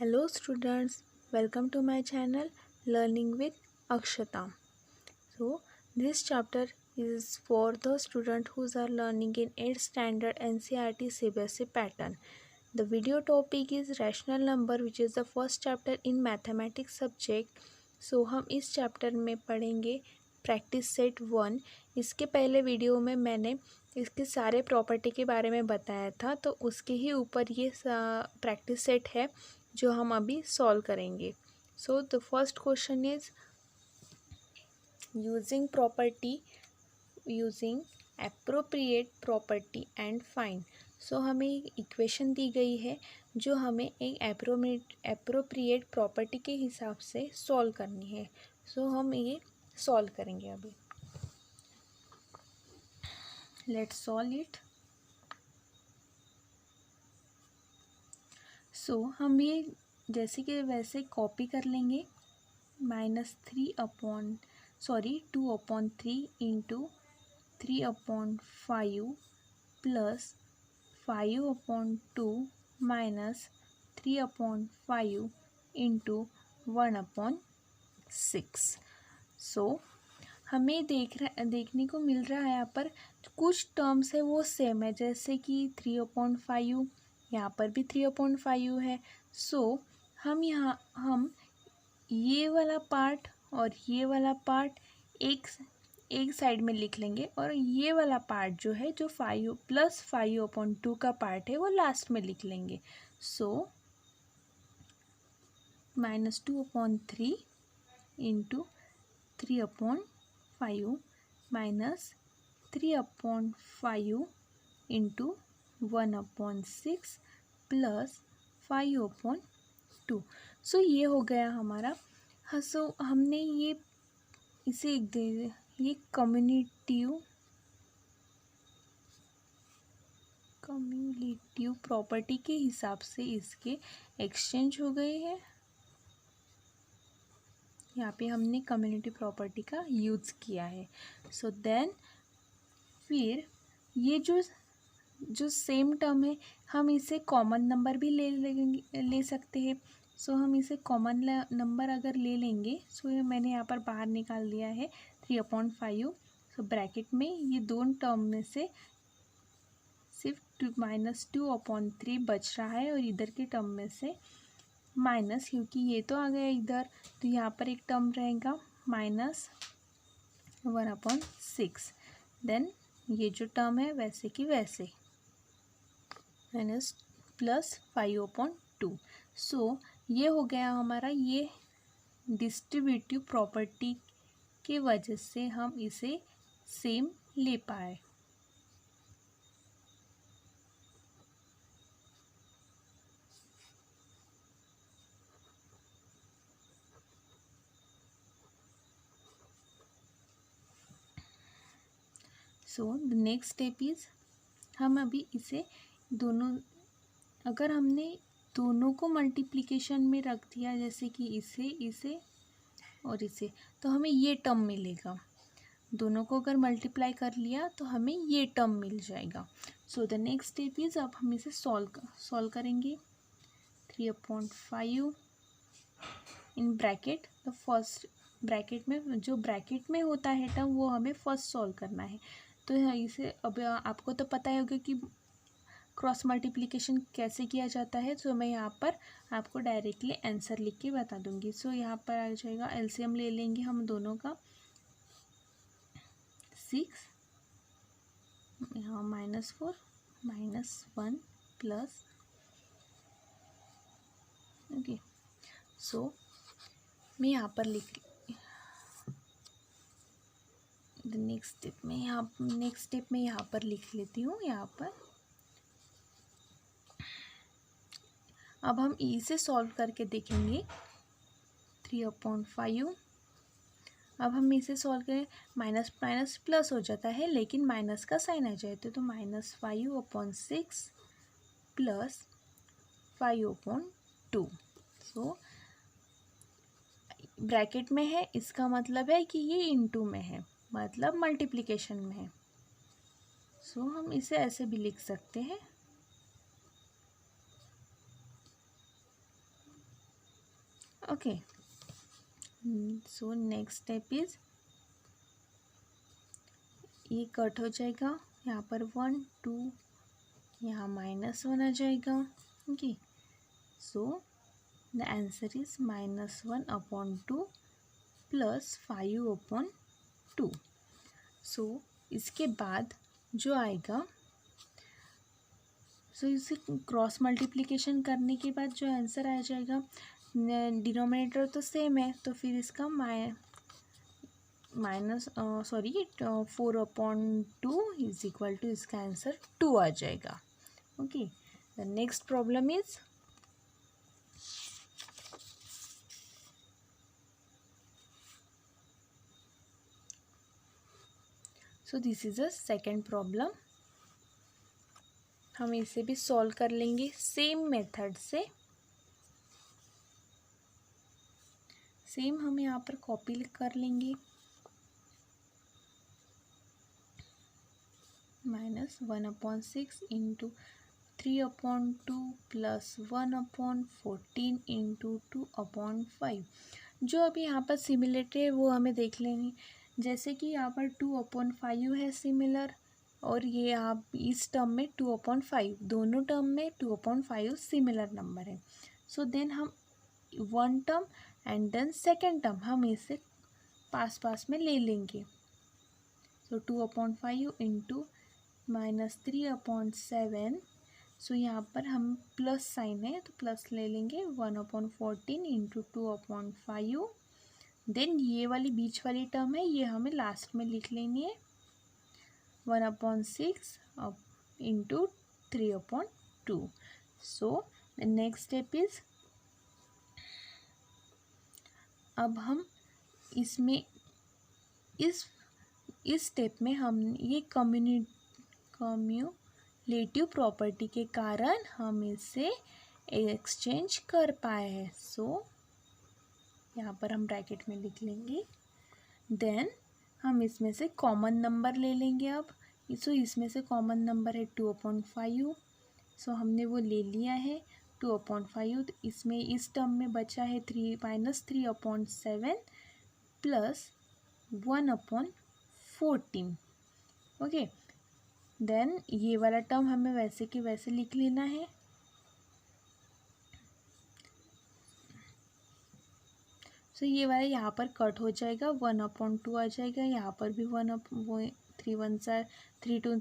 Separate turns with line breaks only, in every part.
Hello students, welcome to my channel Learning with Akshata. So this chapter is for the student who are learning in 8th standard NCERT CBSE pattern. The video topic is rational number which is the first chapter in mathematics subject. So हम इस chapter में पढ़ेंगे practice set 1। इसके पहले video में मैंने इसके सारे प्रॉपर्टी के बारे में बताया था, तो उसके ही ऊपर ये प्रैक्टिस सेट है जो हम अभी सॉल्व करेंगे। So the first question is using appropriate property and find. So हमें एक इक्वेशन दी गई है जो हमें एक एप्रोप्रिएट प्रॉपर्टी के हिसाब से सॉल्व करनी है। सो हम ये सॉल्व करेंगे अभी। Let's solve it. सो हम ये जैसे कि वैसे कॉपी कर लेंगे। -2/3 इंटू 3/5 प्लस 5/2 माइनस 3/5 इंटू 1/6। सो हमें देखने को मिल रहा है यहाँ पर कुछ टर्म्स है वो सेम है, जैसे कि 3/5, यहाँ पर भी 3/5 है। सो हम ये वाला पार्ट और ये वाला पार्ट एक साइड में लिख लेंगे, और ये वाला पार्ट जो है जो 5 + 5/2 का पार्ट है वो लास्ट में लिख लेंगे। सो -2/3 इंटू 3/5 माइनस 3/5 इंटू 1/6 प्लस 5/2। सो ये हो गया हमारा। हाँ, सो हमने इसे ये कम्युलेटिव प्रॉपर्टी के हिसाब से इसके एक्सचेंज हो गए हैं। यहाँ पे हमने कम्युलेटिव प्रॉपर्टी का यूज़ किया है। सो देन फिर ये जो सेम टर्म है हम इसे कॉमन नंबर भी ले सकते हैं। सो हम इसे कॉमन नंबर अगर ले लेंगे, सो ये मैंने यहाँ पर बाहर निकाल दिया है 3/5। सो ब्रैकेट में ये दोनों टर्म में से सिर्फ -2/3 बच रहा है, और इधर के टर्म में से माइनस, क्योंकि ये तो आ गया इधर, तो यहाँ पर एक टर्म रहेगा -1/6। देन ये जो टर्म है वैसे की वैसे माइनस प्लस 5/2। सो ये हो गया हमारा। ये डिस्ट्रीब्यूटिव प्रॉपर्टी के वजह से हम इसे सेम ले पाए। सो द नेक्स्ट स्टेप इज, हम अभी इसे दोनों, अगर हमने दोनों को मल्टीप्लिकेशन में रख दिया, जैसे कि इसे और इसे, तो हमें ये टर्म मिलेगा। दोनों को अगर मल्टीप्लाई कर लिया तो हमें ये टर्म मिल जाएगा। सो द नेक्स्ट स्टेप इज, अब हम इसे सॉल्व करेंगे। 3/5 in bracket, the first bracket में जो ब्रैकेट में होता है टर्म वो हमें फर्स्ट सॉल्व करना है। तो इसे अब आपको तो पता ही होगा कि क्रॉस मल्टीप्लिकेशन कैसे किया जाता है। सो मैं यहाँ पर आपको डायरेक्टली आंसर लिख के बता दूंगी। सो यहाँ पर आ जाएगा, एलसीएम ले लेंगे हम दोनों का, 6, यहाँ -4 -1 प्लस, ओके। सो मैं यहाँ पर नेक्स्ट स्टेप में यहाँ पर लिख लेती हूँ। यहाँ पर अब हम इसे सॉल्व करके देखेंगे। 3/5, अब हम इसे सॉल्व करें, माइनस माइनस प्लस हो जाता है, लेकिन माइनस का साइन आ जाए तो -5/6 प्लस 5/2। सो ब्रैकेट में है, इसका मतलब है कि ये इनटू में है, मतलब मल्टीप्लिकेशन में है। सो हम इसे ऐसे भी लिख सकते हैं। Okay, so next step is ये कट हो जाएगा, यहाँ पर 1 2, यहाँ -1 आ जाएगा। Okay, so the answer is -1/2 plus 5/2। सो इसके बाद जो आएगा, सो इसे क्रॉस मल्टीप्लिकेशन करने के बाद जो आंसर आ जाएगा, डिनोमिनेटर तो सेम है, तो फिर इसका माइनस 4/2 इज इक्वल टू इसका आंसर 2 आ जाएगा। Okay, the next problem is so this is a second problem. हम इसे भी सॉल्व कर लेंगे सेम मेथड से। सेम हम यहाँ पर कॉपी कर लेंगे, -1/6 इंटू 3/2 प्लस 1/14 इंटू 2/5। जो अभी यहाँ पर सिमिलरिटी है वो हमें देख लेनी। जैसे कि यहाँ पर 2/5 है सिमिलर, और ये आप इस टर्म में 2/5, दोनों टर्म में 2/5 सिमिलर नंबर है। सो देन हम one term and then second term हम इसे पास पास में ले लेंगे। सो 2/5 इंटू -3/7। सो यहाँ पर हम प्लस साइन है तो प्लस ले लेंगे, 1/14 इंटू 2/5। देन ये वाली बीच वाली टर्म है, ये हमें लास्ट में लिख लेनी है, 1/6 into 3/2। So the next step is, अब हम इसमें इस स्टेप में हम ये कम्युलेटिव प्रॉपर्टी के कारण हम इसे एक्सचेंज कर पाए हैं। सो यहाँ पर हम ब्रैकेट में लिख लेंगे। देन हम इसमें से कॉमन नंबर ले लेंगे। अब सो इसमें से कॉमन नंबर है 2/5। सो हमने वो ले लिया है 2/5। इसमें इस टर्म में बचा है 3/7 प्लस 1/14। ओके, देन ये वाला टर्म हमें वैसे के वैसे लिख लेना है। सो ये वाला यहाँ पर कट हो जाएगा, 1/2 आ जाएगा, यहाँ पर भी 3 1 3 2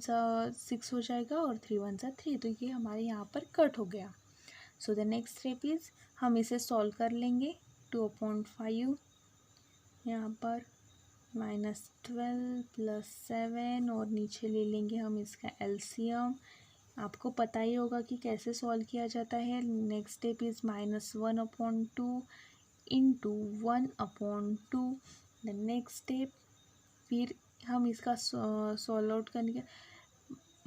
6 हो जाएगा, और 3 1 3, तो ये हमारे यहाँ पर कट हो गया। So the next step is, हम इसे सॉल्व कर लेंगे। 2/5 यहाँ पर -12 प्लस 7, और नीचे ले लेंगे हम इसका एलसीएम। आपको पता ही होगा कि कैसे सॉल्व किया जाता है। Next step is -1/2 into 1/2। The next step, फिर हम इसका सॉल्व आउट करने के,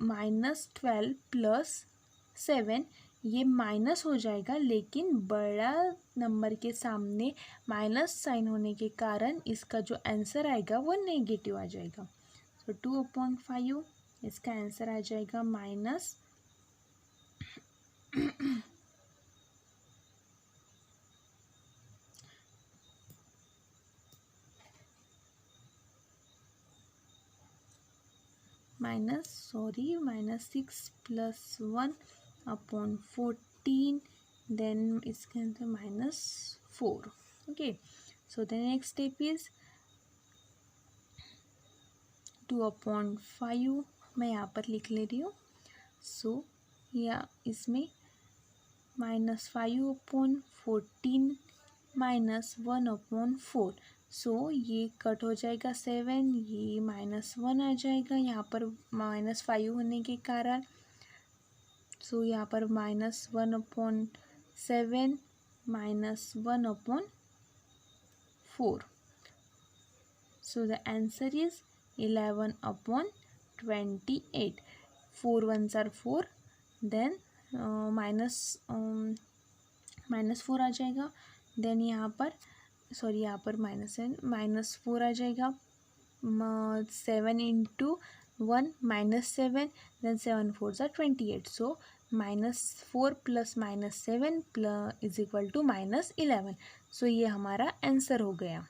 -12 प्लस 7, ये माइनस हो जाएगा, लेकिन बड़ा नंबर के सामने माइनस साइन होने के कारण इसका जो आंसर आएगा वो नेगेटिव आ जाएगा। तो 2/5 इसका आंसर आ जाएगा माइनस -6 प्लस 1/14, देन इसके अंदर -4। Okay, so the next step is 2/5 मैं यहाँ पर लिख ले रही हूँ। सो या इसमें -5/14 -1/4। सो ये कट हो जाएगा 7, ये -1 आ जाएगा यहाँ पर -5 होने के कारण। सो यहाँ पर -1/7 -1/4। So the answer is 11/28। 4 1s are 4, then -4 आ जाएगा। देन यहाँ पर यहाँ पर -4 आ जाएगा। 7 इंटू 1 -7, देन 7 4s are 28। सो -4 + -7 इज इक्वल टू -11। सो ये हमारा आंसर हो गया।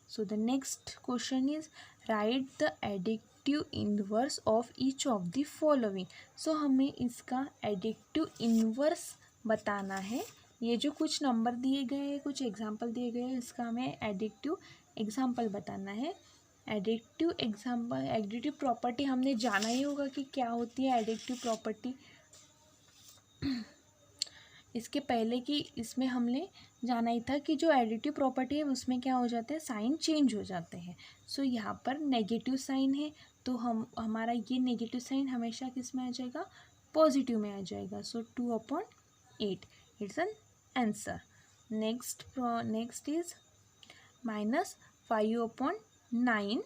So the next question is write the एडिक्टिव inverse of each of the following. So हमें इसका एडिक्टिव इनवर्स बताना है। ये जो कुछ नंबर दिए गए हैं, कुछ एग्जाम्पल दिए गए हैं, इसका हमें एडिक्टिव एग्जाम्पल बताना है। एडिक्टिव प्रॉपर्टी हमने जाना ही होगा कि क्या होती है एडिक्टिव प्रॉपर्टी। इसके पहले कि इसमें हमने जाना ही था कि जो एडिटिव प्रॉपर्टी है उसमें क्या हो जाते हैं, साइन चेंज हो जाते हैं। सो यहाँ पर नेगेटिव साइन है तो हमारा ये नेगेटिव साइन हमेशा किस में आ जाएगा, पॉजिटिव में आ जाएगा। सो 2/8 it's an answer. Next is -5/9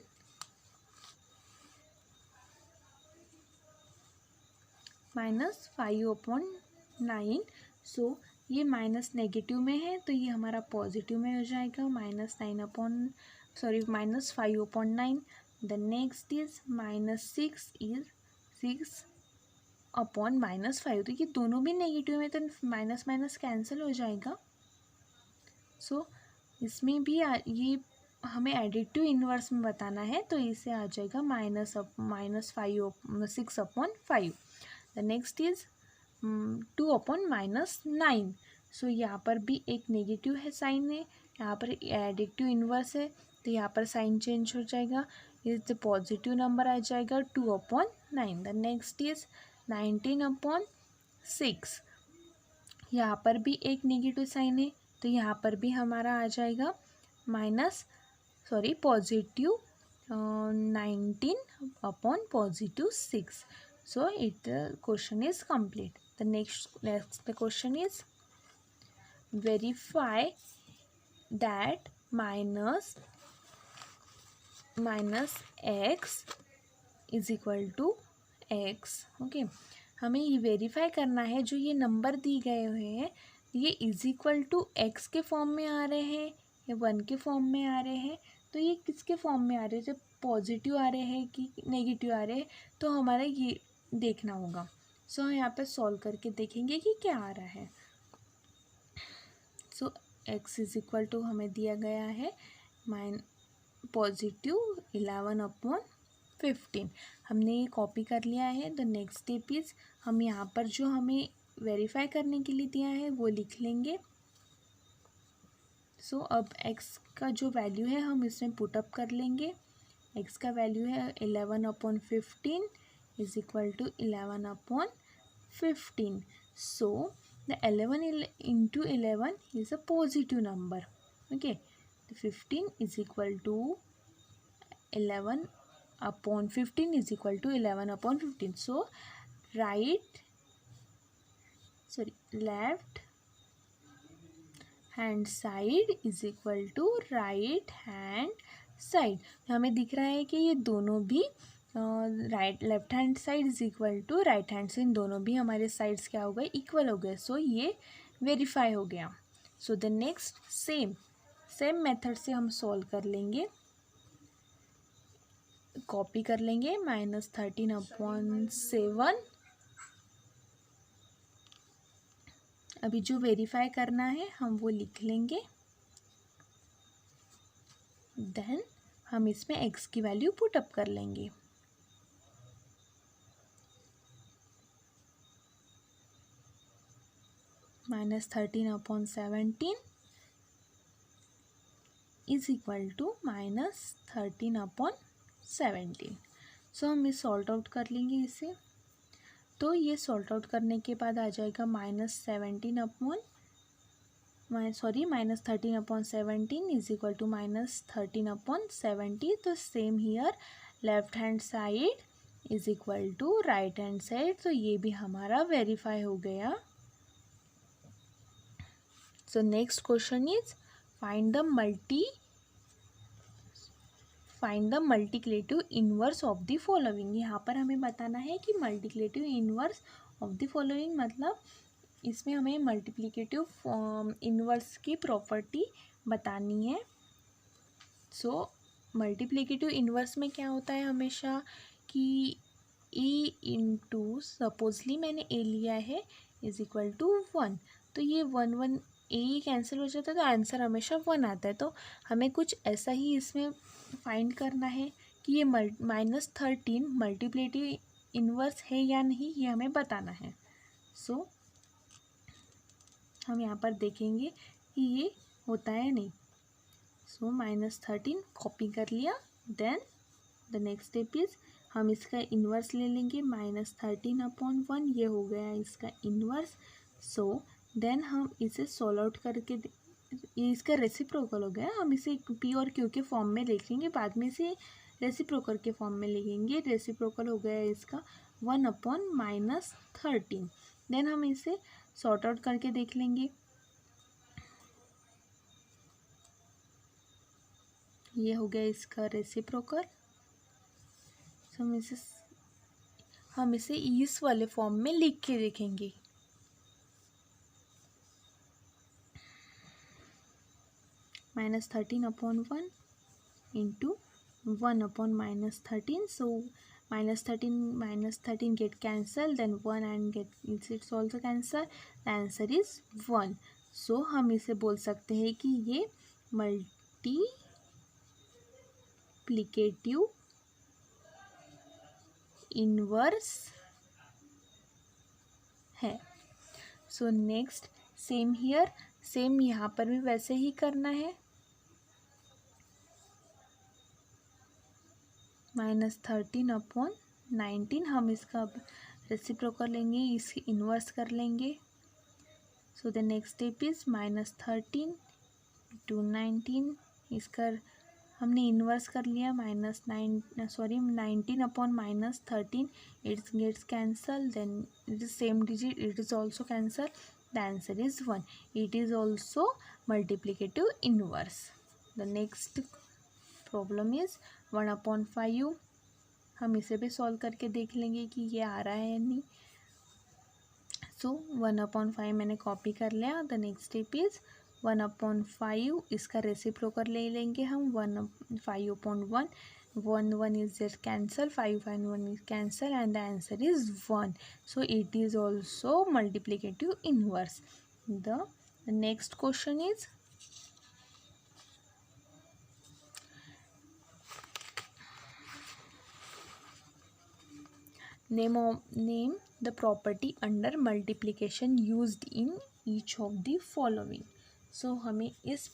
-5/9। सो ये माइनस नेगेटिव में है तो ये हमारा पॉजिटिव में हो जाएगा, -5/9। The next is -6/5। तो ये दोनों भी नेगेटिव में तो माइनस माइनस कैंसिल हो जाएगा। सो इसमें भी ये हमें एडिटिव इनवर्स में बताना है तो इसे आ जाएगा -6/5। The next is 2/-9। सो यहाँ पर भी एक नेगेटिव है साइन है, यहाँ पर एडिक्टिव इनवर्स है तो यहाँ पर साइन चेंज हो जाएगा, इस पॉजिटिव नंबर आ जाएगा 2/9। The next is 19/6। यहाँ पर भी एक नेगेटिव साइन है तो यहाँ पर भी हमारा आ जाएगा positive 19/6। So the question is complete. The next question is verify that minus x is equal to x. Okay, हमें ये वेरीफाई करना है जो ये नंबर दी गए हुए हैं ये इज इक्वल टू एक्स के फॉर्म में आ रहे हैं या 1 के फॉर्म में आ रहे हैं। तो ये किसके फॉर्म में आ रहे हैं, जब पॉजिटिव आ रहे हैं कि नेगेटिव आ रहे हैं, तो हमारा ये देखना होगा। सो यहाँ पे सॉल्व करके देखेंगे कि क्या आ रहा है। सो x इज इक्वल टू हमें दिया गया है पॉजिटिव 11/15। हमने ये कॉपी कर लिया है। द नेक्स्ट स्टेप इज हम यहाँ पर जो हमें वेरीफाई करने के लिए दिया है वो लिख लेंगे। सो अब x का जो वैल्यू है हम इसमें पुटअप कर लेंगे। x का वैल्यू है 11/15 is equal to 11/15. So the 11 into 11 is a positive number. Okay, the 15 is equal to 11/15 is equal to 11/15. So left hand side is equal to right hand side. हमें दिख रहा है कि ये दोनों भी left hand side is equal to right hand से, इन दोनों भी हमारे साइड्स क्या हो गए, इक्वल हो गए। सो ये वेरीफाई हो गया। So the next same method से हम सॉल्व कर लेंगे। कॉपी कर लेंगे -13/7। अभी जो वेरीफाई करना है हम वो लिख लेंगे। देन हम इसमें x की वैल्यू पुट अप कर लेंगे। -13/17 इज इक्वल टू -13/17। सो हम इस सॉल्ट आउट कर लेंगे इसे। तो ये सॉल्ट आउट करने के बाद आ जाएगा -13/17 इज इक्वल टू -13/70। तो same here left hand side is equal to right hand side. तो ये भी हमारा वेरीफाई हो गया। So next question is find the multiplicative inverse of the following. यहाँ पर हमें बताना है कि multiplicative inverse of the following मतलब इसमें हमें मल्टीप्लिकेटिव इनवर्स की प्रॉपर्टी बतानी है। सो मल्टीप्लिकेटिव इनवर्स में क्या होता है हमेशा कि ए इंटू, सपोजली मैंने ए लिया है, इज इक्वल टू 1। तो ये 1 ए कैंसिल हो जाता है, तो आंसर हमेशा 1 आता है। तो हमें कुछ ऐसा ही इसमें फाइंड करना है कि ये -13 मल्टीप्लिकेटिव इन्वर्स है या नहीं, ये हमें बताना है। सो हम यहाँ पर देखेंगे कि ये होता है नहीं। सो -13 कॉपी कर लिया। Then the next step is हम इसका इन्वर्स ले लेंगे, -13/1, ये हो गया इसका इन्वर्स। सो देन हम इसे सॉल्व आउट करके ये इसका रेसिप्रोकल हो गया, हम इसे पी और क्यू के फॉर्म में लिखेंगे, बाद में इसे रेसिप्रोकल के फॉर्म में लिखेंगे। रेसिप्रोकल हो गया इसका 1/-13। देन हम इसे सॉर्ट आउट करके देख लेंगे। ये हो गया इसका रेसिप्रोकल। हम इसे इस वाले फॉर्म में लिख के देखेंगे। -13/1 into 1/-13. So -13 get cancelled, then 1 and it's also cancel. The answer is 1. So हम इसे बोल सकते हैं कि ये मल्टीप्लिकेटिव इन्वर्स है। So next same here, same यहाँ पर भी वैसे ही करना है। -13/19 हम इसका रेसिप्रोकल लेंगे, इसकी इन्वर्स कर लेंगे। So the next step is -13/19, इसका हमने इन्वर्स कर लिया। 19/-13, it gets cancel, then it is same digit, it is also cancel. The answer is 1. It is also multiplicative inverse. The next problem is 1/5। हम इसे भी solve करके देख लेंगे कि ये आ रहा है या नहीं। सो 1/5 मैंने कॉपी कर लिया। द नेक्स्ट स्टेप इज 1/5, इसका रेसिप्रोकल ले लेंगे हम। 5/1, 1 is just cancel, 5 and 1 is cancel, and the answer is 1. So it is also multiplicative inverse. The next question is name the property under multiplication used in each of the following. सो हमें इस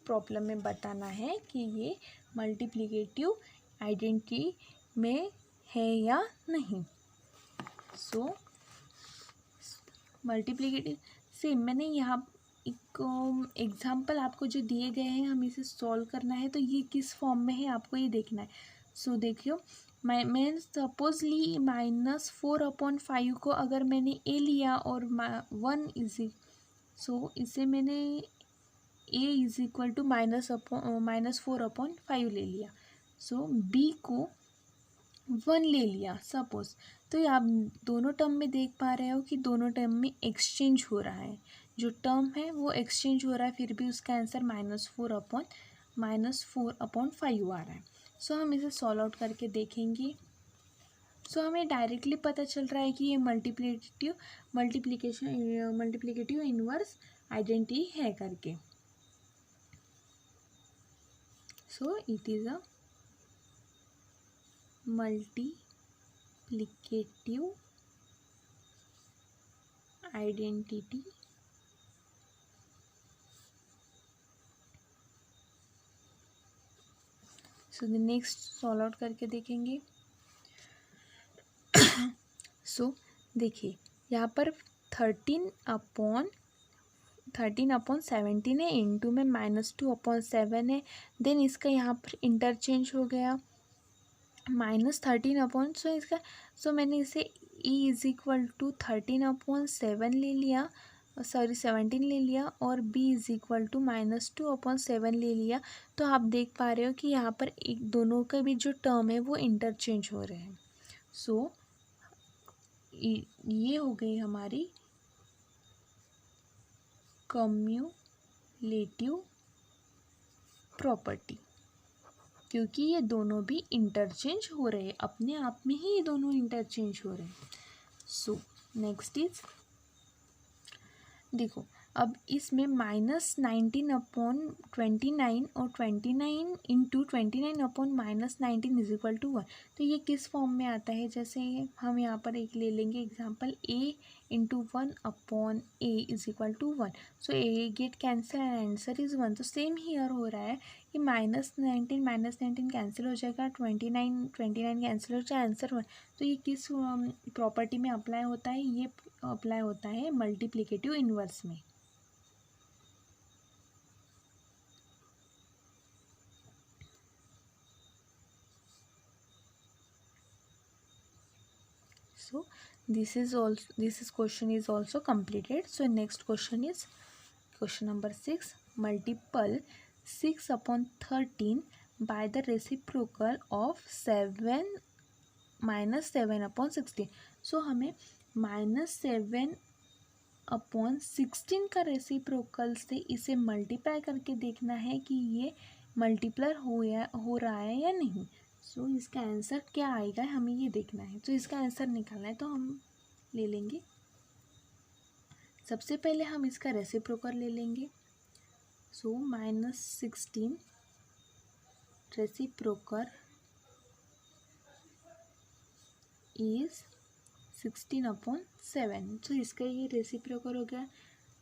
problem में बताना है कि ये multiplicative identity में है या नहीं। सो मल्टीप्लिकेटिव से मैंने यहाँ एक एग्जाम्पल आपको जो दिए गए हैं, हम इसे सॉल्व करना है, तो ये किस फॉर्म में है आपको ये देखना है। सो देखियो, मैं सपोजली -4/5 को अगर मैंने ए लिया और 1 इजी, सो इसे मैंने a इज इक्वल टू -4/5 ले लिया। सो b को 1 ले लिया सपोज। तो ये आप दोनों टर्म में देख पा रहे हो कि दोनों टर्म में एक्सचेंज हो रहा है, जो टर्म है वो एक्सचेंज हो रहा है, फिर भी उसका आंसर -4/5 आ रहा है। सो हम इसे सॉल्व आउट करके देखेंगे। सो हमें डायरेक्टली पता चल रहा है कि ये मल्टीप्लिकेटिव इन्वर्स आइडेंटिटी है करके। So it is a multiplicative identity so the next solve out करके देखेंगे। सो देखिए यहाँ पर 13/17 है, इंटू में -2/7 है। देन इसका यहाँ पर इंटरचेंज हो गया -13 सो मैंने इसे e इज इक्वल टू 13/7 ले लिया, 17 ले लिया, और b इज इक्वल टू -2/7 ले लिया। तो आप देख पा रहे हो कि यहाँ पर एक दोनों का भी जो टर्म है वो इंटरचेंज हो रहे हैं। सो ये हो गई हमारी कम्युलेटिव प्रॉपर्टी। क्योंकि ये दोनों भी इंटरचेंज हो रहे हैं, अपने आप में ही ये दोनों इंटरचेंज हो रहे हैं। सो नेक्स्ट इज, देखो अब इसमें -19/29 और 29/29/-19 तो ये किस फॉर्म में आता है। जैसे हम यहाँ पर एक ले लेंगे example, a/1/a=1। So A get cancel and answer is 1। तो सेम हियर हो रहा है कि -19 कैंसिल हो जाएगा, 29 कैंसिल हो जाएगा, आंसर 1। तो ये किस प्रॉपर्टी में अप्लाई होता है, ये अप्लाई होता है मल्टीप्लिकेटिव इन्वर्स में। So this question is also completed. So next question is question number 6. Multiple 6/13 by the reciprocal of 7 -7/16। सो हमें -7/16 का रेसिप्रोकल से इसे मल्टीप्लाई करके देखना है कि ये मल्टीप्लाई हो रहा है या नहीं। सो इसका आंसर क्या आएगा हमें ये देखना है। तो इसका आंसर निकालना है, तो हम ले लेंगे, सबसे पहले हम इसका रेसिप्रोकल ले लेंगे। सो -16 रेसिप्रोकल इज 16/7। तो इसका ये रेसिप्रोकल हो गया।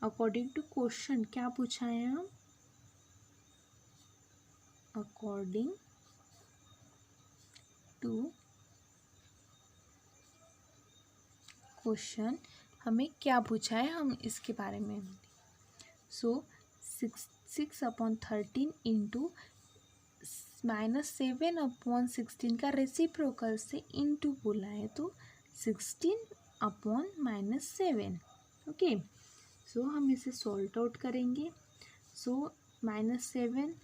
अकॉर्डिंग टू क्वेश्चन क्या पूछा है हम, अकॉर्डिंग टू क्वेश्चन हमें क्या पूछा है, हम इसके बारे में। सो 6/13 इंटू -7/16 का रेसिप्रोकल से इंटू बोला है, तो 16/-7। ओके, सो हम इसे सॉल्ट आउट करेंगे। सो -7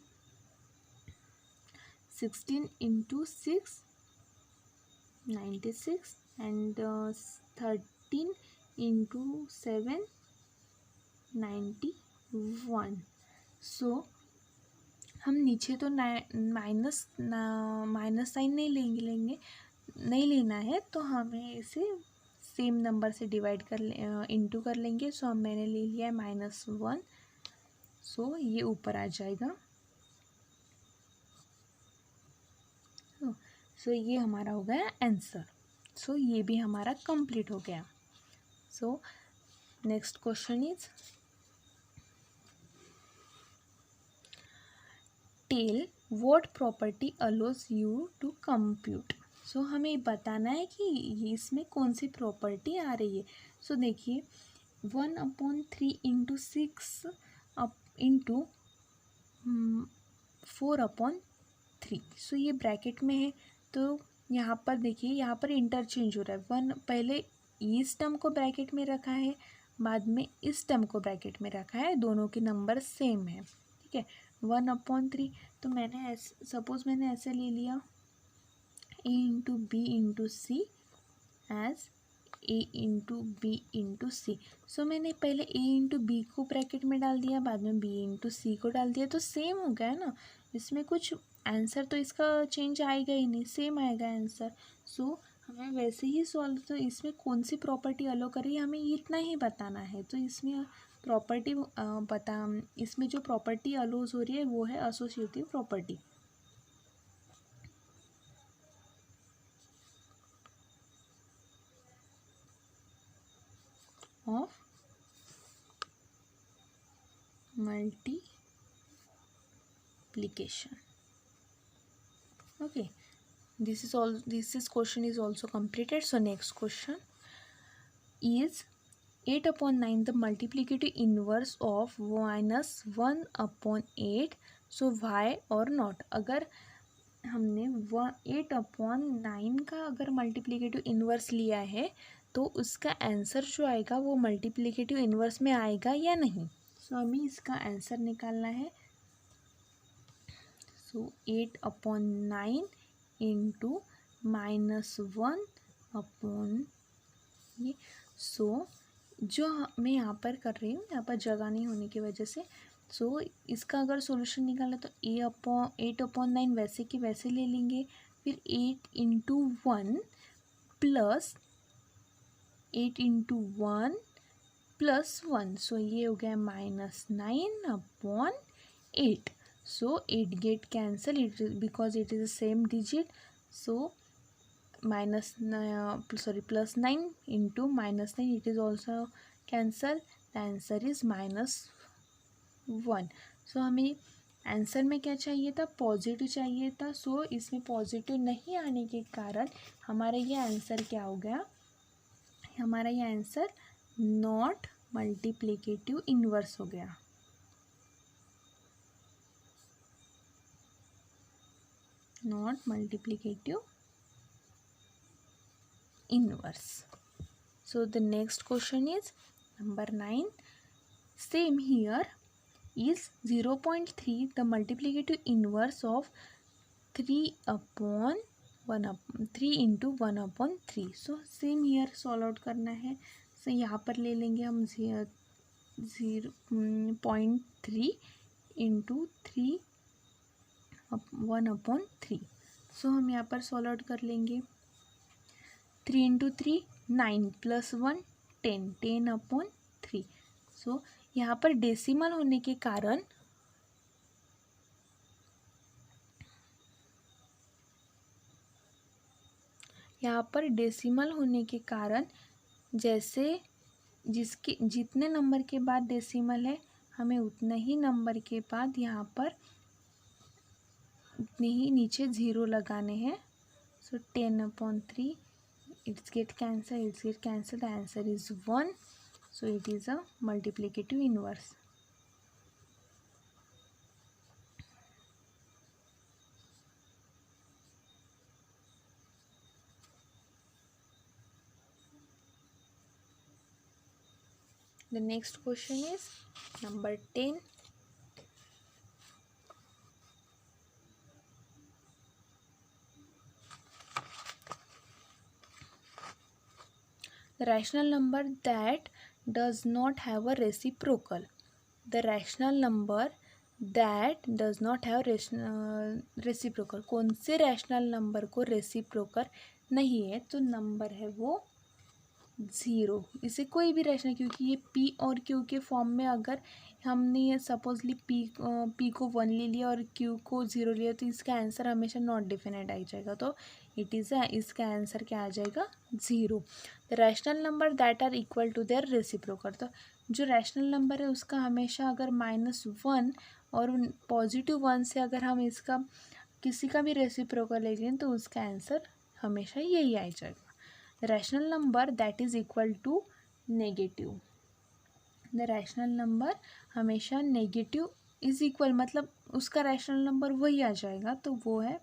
16 इंटू 6 96 एंड 13 इंटू 7 91। सो हम नीचे तो माइनस साइन नहीं नहीं लेना है, तो हमें इसे सेम नंबर से डिवाइड कर इंटू कर लेंगे। सो हम मैंने ले लिया है -1। सो ये ऊपर आ जाएगा। सो ये हमारा हो गया आंसर। सो ये भी हमारा कंप्लीट हो गया। So next question is, tell what property allows you to compute. So हमें बताना है कि इसमें कौन सी प्रॉपर्टी आ रही है। सो देखिए 1/3 इंटू 6 इंटू 4/3। सो ये ब्रैकेट में है, तो यहाँ पर देखिए, यहाँ पर इंटरचेंज हो रहा है। पहले इस टर्म को ब्रैकेट में रखा है, बाद में इस टर्म को ब्रैकेट में रखा है, दोनों के नंबर सेम है। ठीक है, 1/3। तो मैंने सपोज मैंने ऐसे ले लिया a into B into C as a into B into C. So मैंने पहले a इंटू बी को ब्रैकेट में डाल दिया, बाद में b इंटू सी को डाल दिया, तो सेम हो गया ना। इसमें कुछ आंसर तो इसका चेंज आएगा ही नहीं, सेम आएगा आंसर। सो हमें वैसे ही सॉल्व, तो इसमें कौन सी प्रॉपर्टी अलो करी हमें इतना ही बताना है। तो इसमें प्रॉपर्टी इसमें जो प्रॉपर्टी अलोज हो रही है वो है associative property. Of multiplication. Okay, this question is also completed. So next question is 8/9 the multiplicative inverse of -1/8। so why or not। अगर हमने 8/9 का अगर मल्टीप्लिकेटिव इन्वर्स लिया है, तो उसका आंसर जो आएगा वो मल्टीप्लिकेटिव इन्वर्स में आएगा या नहीं। सो हमें इसका आंसर निकालना है। सो 8/9 इंटू -1/, ये। सो जो मैं यहाँ पर कर रही हूँ, यहाँ पर जगह नहीं होने की वजह से सो इसका अगर सॉल्यूशन निकाला तो 8/9 वैसे कि वैसे ले लेंगे, फिर 8 × 1 प्लस 8 × 1 +1, सो ये हो गया -9/8. सो 8 get cancel, it because it is same digit. So +9 into -9, it is also cancel. The answer is -1. सो हमें आंसर में क्या चाहिए था, पॉजिटिव चाहिए था. सो इसमें पॉजिटिव नहीं आने के कारण हमारा ये आंसर क्या हो गया, हमारा ये आंसर नॉट मल्टीप्लिकेटिव इन्वर्स हो गया. Not multiplicative inverse. So the next question is number 9. Same here. Is 0.3 the multiplicative inverse of 3 into 1/3? So same here solve out करना है. So यहाँ पर ले लेंगे हम 0.3 into 3 1/3. So हम यहाँ पर solve out कर लेंगे. 3 × 3 9 +1 10 10/3. सो यहाँ पर डेसिमल होने के कारण जैसे जितने नंबर के बाद डेसिमल है, हमें उतने ही नंबर के बाद यहाँ पर उतने ही नीचे 0 लगाने हैं. सो 10/3. It's get cancelled. The answer is 1. So it is a multiplicative inverse. The next question is number 10. The rational number that does not have a reciprocal. The rational number that does not have reciprocal. कौन से rational number को reciprocal नहीं है, तो number है वो 0. इसे कोई भी रैशनल, क्योंकि ये P और Q के फॉर्म में अगर हमने ये सपोजली P को 1 ले लिया और Q को 0 लिया, तो इसका आंसर हमेशा नॉट डिफिनाइट आ जाएगा. तो इसका आंसर क्या आ जाएगा, 0. The rational number that are equal to their reciprocal. तो जो रैशनल नंबर है उसका हमेशा अगर -1 और +1 से अगर हम इसका किसी का भी रेसिप्रोकल ले लें, तो उसका आंसर हमेशा यही आ जाएगा. The rational number that is equal to negative. The rational number हमेशा नेगेटिव इज इक्वल, मतलब उसका रैशनल नंबर वही आ जाएगा, तो वो है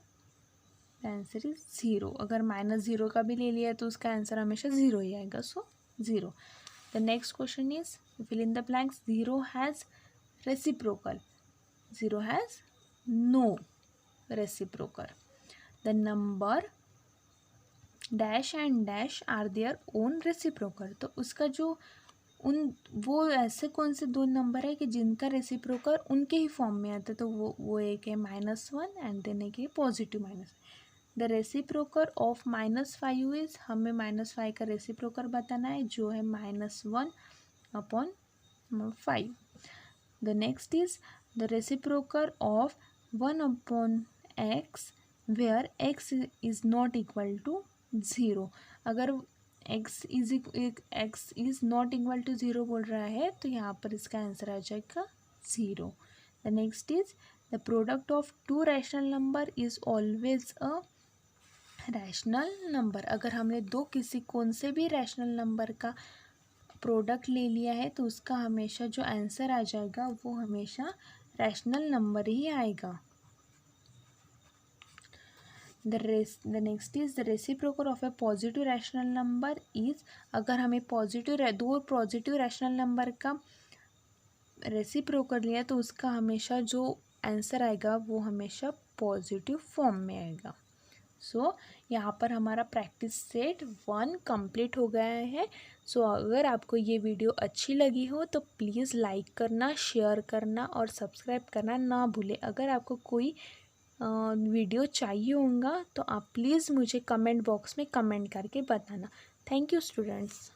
आंसर इज 0. अगर -0 का भी ले लिया तो उसका आंसर हमेशा 0 ही आएगा. So 0. The next question is fill in the blanks. 0 has reciprocal. 0 has no reciprocal. The number dash and dash are their own reciprocal. तो उसका जो वो ऐसे कौन से दो नंबर है कि जिनका रेसिप्रोकल उनके ही फॉर्म में आता है, तो वो एक है -1 एंड देन एक है positive minus. The reciprocal of -5 is, हमें -5 का रेसिप्रोकल बताना है जो है -1/5. The next is the reciprocal of 1/x where x is not equal to 0. अगर x is not equal to 0 बोल रहा है, तो यहाँ पर इसका आंसर आ जाएगा 0. The next is the product of 2 rational number is always a rational number. अगर हमने कौन से भी रैशनल नंबर का प्रोडक्ट ले लिया है, तो उसका हमेशा जो आंसर आ जाएगा वो हमेशा रैशनल नंबर ही आएगा. The next is the reciprocal of A positive rational number is. अगर हमें दो पॉजिटिव रैशनल नंबर का रेसिप्रोकल लिया, तो उसका हमेशा जो आंसर आएगा वो हमेशा पॉजिटिव फॉर्म में आएगा. सो यहाँ पर हमारा प्रैक्टिस सेट 1 कंप्लीट हो गया है। सो अगर आपको ये वीडियो अच्छी लगी हो तो प्लीज़ लाइक करना, शेयर करना और सब्सक्राइब करना ना भूलें। अगर आपको कोई वीडियो चाहिए होगा तो आप प्लीज़ मुझे कमेंट बॉक्स में कमेंट करके बताना। Thank you students.